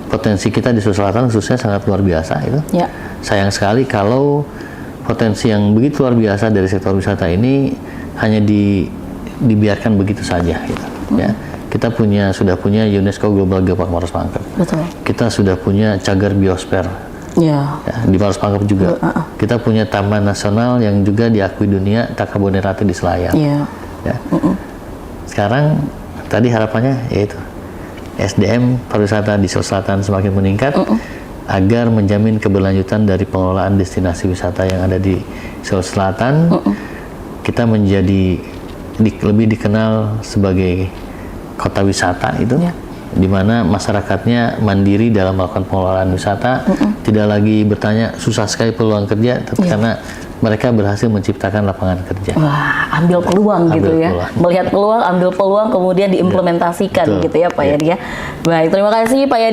potensi kita di Sulawesi Selatan khususnya sangat luar biasa itu. Ya. Sayang sekali kalau potensi yang begitu luar biasa dari sektor wisata ini hanya dibiarkan begitu saja gitu. Ya. Kita sudah punya UNESCO Global Geopark Maros Pangkep. Betul. Kita sudah punya cagar biosfer. Ya. Di Maros Pangkep juga. Kita punya taman nasional yang juga diakui dunia, Takabonerate di Selayar. Ya. Ya. Sekarang tadi harapannya yaitu SDM pariwisata di Sulawesi Selatan semakin meningkat agar menjamin keberlanjutan dari pengelolaan destinasi wisata yang ada di Sulawesi Selatan. Kita menjadi lebih dikenal sebagai kota wisata itu, di mana masyarakatnya mandiri dalam melakukan pengelolaan wisata, tidak lagi bertanya susah sekali peluang kerja, tapi karena mereka berhasil menciptakan lapangan kerja. Wah, ambil peluang gitu ya. Melihat peluang, ambil peluang, kemudian diimplementasikan gitu ya Pak Yadi ya. Baik, terima kasih Pak Yadi.